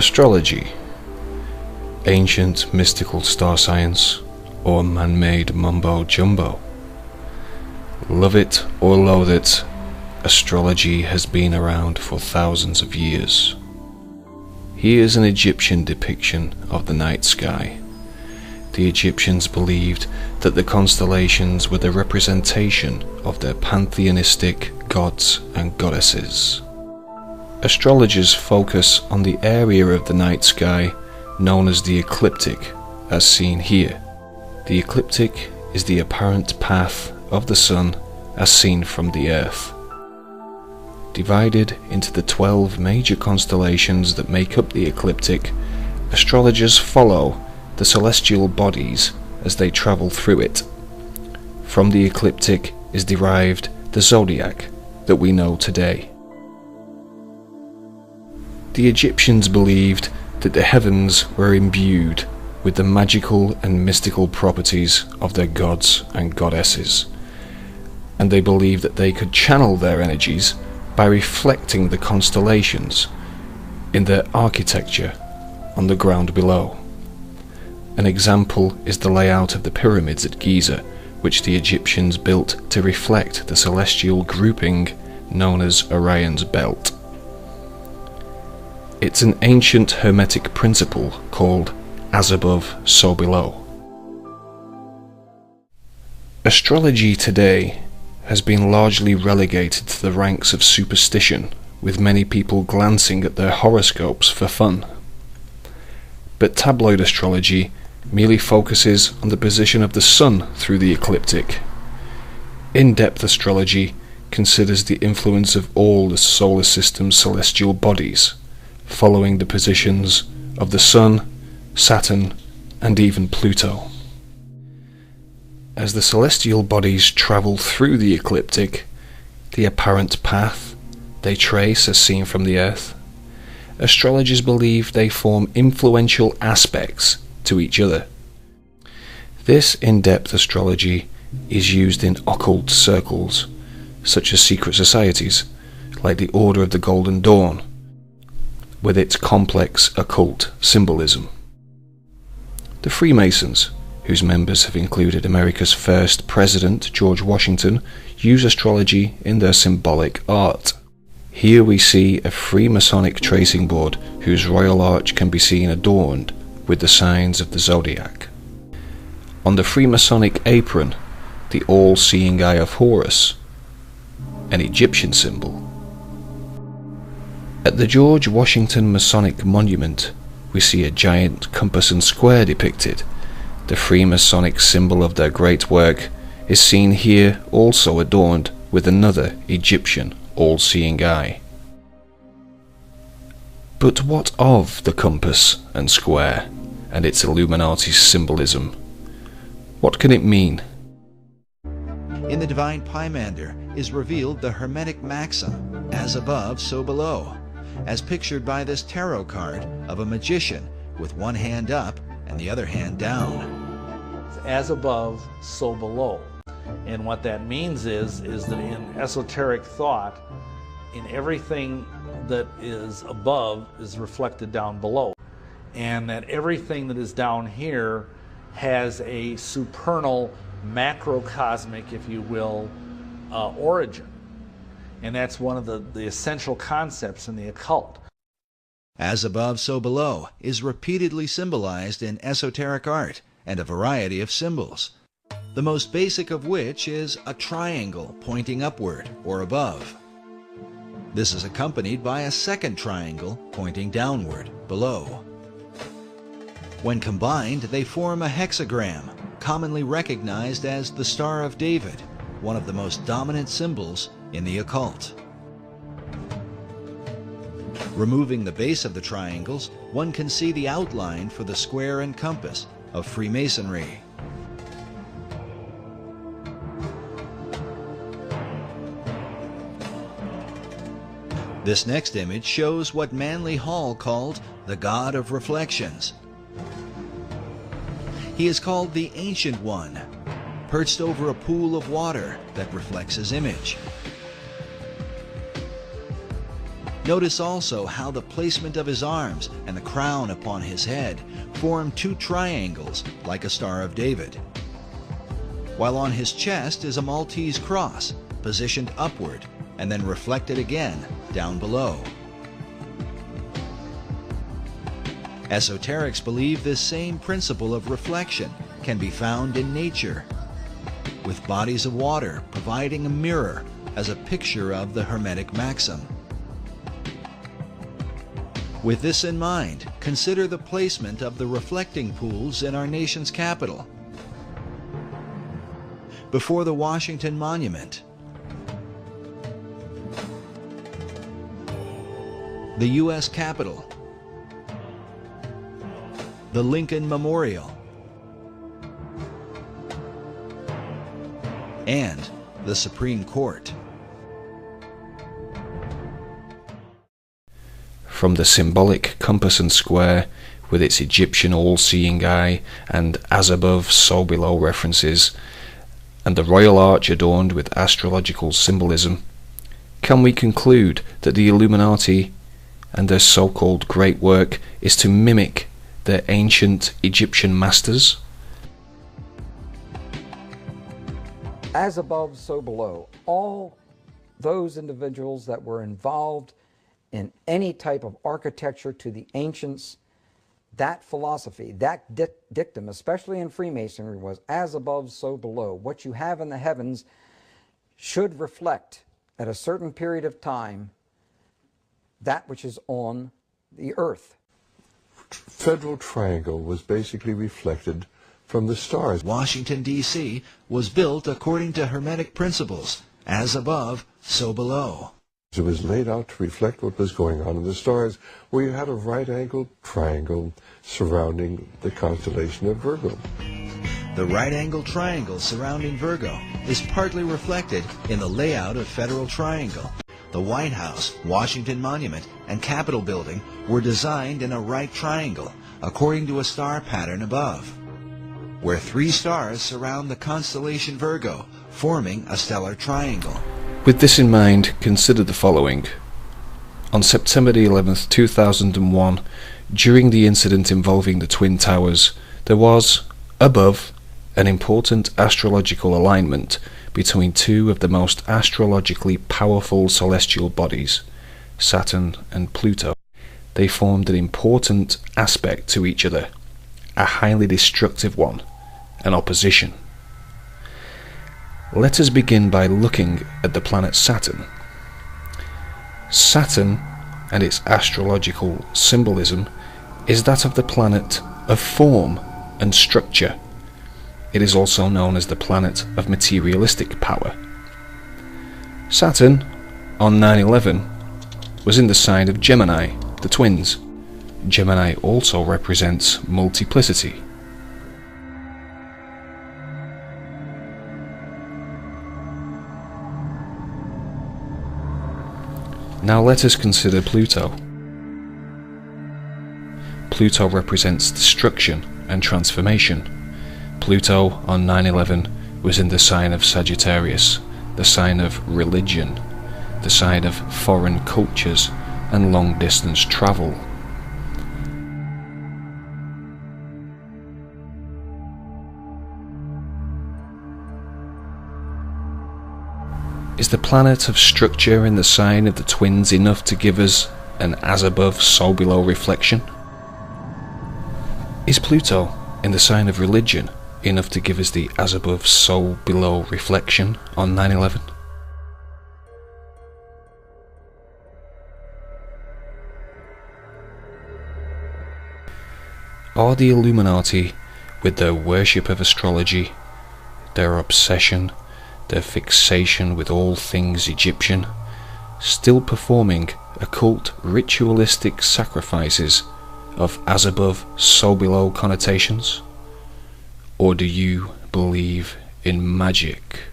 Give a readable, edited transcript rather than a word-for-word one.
Astrology, ancient mystical star science, or man-made mumbo-jumbo. Love it or loathe it, astrology has been around for thousands of years. Here's an Egyptian depiction of the night sky. The Egyptians believed that the constellations were the representation of their pantheistic gods and goddesses. Astrologers focus on the area of the night sky known as the ecliptic, as seen here. The ecliptic is the apparent path of the sun as seen from the earth. Divided into the 12 major constellations that make up the ecliptic, astrologers follow the celestial bodies as they travel through it. From the ecliptic is derived the zodiac that we know today. The Egyptians believed that the heavens were imbued with the magical and mystical properties of their gods and goddesses, and they believed that they could channel their energies by reflecting the constellations in their architecture on the ground below. An example is the layout of the pyramids at Giza, which the Egyptians built to reflect the celestial grouping known as Orion's belt. It's an ancient hermetic principle called as above, so below. Astrology today has been largely relegated to the ranks of superstition, with many people glancing at their horoscopes for fun. But tabloid astrology merely focuses on the position of the sun through the ecliptic. In-depth astrology considers the influence of all the solar system's celestial bodies, following the positions of the Sun, Saturn, and even Pluto. As the celestial bodies travel through the ecliptic, the apparent path they trace as seen from the Earth, astrologers believe they form influential aspects to each other. This in-depth astrology is used in occult circles, such as secret societies, like the Order of the Golden Dawn, with its complex occult symbolism. The Freemasons, whose members have included America's first president, George Washington, use astrology in their symbolic art. Here we see a Freemasonic tracing board whose royal arch can be seen adorned with the signs of the zodiac. On the Freemasonic apron, the all-seeing eye of Horus, an Egyptian symbol. At the George Washington Masonic Monument, we see a giant compass and square depicted. The Freemasonic symbol of their great work is seen here, also adorned with another Egyptian all-seeing eye. But what of the compass and square and its Illuminati symbolism? What can it mean? In the Divine Pymander is revealed the Hermetic maxim, as above, so below, as pictured by this tarot card of a magician with one hand up and the other hand down. As above, so below. And what that means is that in esoteric thought, in everything that is above is reflected down below. And that everything that is down here has a supernal, macrocosmic, if you will, origin. And that's one of the essential concepts in the occult. As above, so below is repeatedly symbolized in esoteric art and a variety of symbols, the most basic of which is a triangle pointing upward or above. This is accompanied by a second triangle pointing downward below. When combined, they form a hexagram, commonly recognized as the Star of David, one of the most dominant symbols in the occult. Removing the base of the triangles, one can see the outline for the square and compass of Freemasonry. This next image shows what Manly Hall called the God of Reflections. He is called the Ancient One, perched over a pool of water that reflects his image. Notice also how the placement of his arms and the crown upon his head form two triangles like a Star of David, while on his chest is a Maltese cross positioned upward and then reflected again down below. Esoterics believe this same principle of reflection can be found in nature, with bodies of water providing a mirror as a picture of the Hermetic maxim. With this in mind, consider the placement of the reflecting pools in our nation's capital. Before the Washington Monument, the U.S. Capitol, the Lincoln Memorial, and the Supreme Court. From the symbolic compass and square, with its Egyptian all-seeing eye and as above, so below references, and the royal arch adorned with astrological symbolism, can we conclude that the Illuminati and their so-called great work is to mimic their ancient Egyptian masters? As above, so below. All those individuals that were involved in any type of architecture to the ancients, that philosophy, that dictum, especially in Freemasonry, was as above, so below. What you have in the heavens should reflect at a certain period of time that which is on the earth. Federal Triangle was basically reflected from the stars. Washington, D.C. was built according to Hermetic principles, as above, so below. It was laid out to reflect what was going on in the stars, where you had a right-angled triangle surrounding the constellation of Virgo. The right-angled triangle surrounding Virgo is partly reflected in the layout of Federal Triangle. The White House, Washington Monument, and Capitol Building were designed in a right triangle, according to a star pattern above, where three stars surround the constellation Virgo, forming a stellar triangle. With this in mind, consider the following. On September the 11th, 2001, during the incident involving the Twin Towers, there was, above, an important astrological alignment between two of the most astrologically powerful celestial bodies, Saturn and Pluto. They formed an important aspect to each other, a highly destructive one, an opposition. Let us begin by looking at the planet Saturn. Saturn and its astrological symbolism is that of the planet of form and structure. It is also known as the planet of materialistic power. Saturn, on 9/11, was in the sign of Gemini, the twins. Gemini also represents multiplicity. Now let us consider Pluto. Pluto represents destruction and transformation. Pluto on 9/11 was in the sign of Sagittarius, the sign of religion, the sign of foreign cultures and long-distance travel. Is the planet of structure in the sign of the twins enough to give us an as above, so below reflection? Is Pluto in the sign of religion enough to give us the as above, so below reflection on 9/11? Are the Illuminati, with their worship of astrology, their obsession, their fixation with all things Egyptian, still performing occult ritualistic sacrifices of as above, so below connotations? Or do you believe in magic?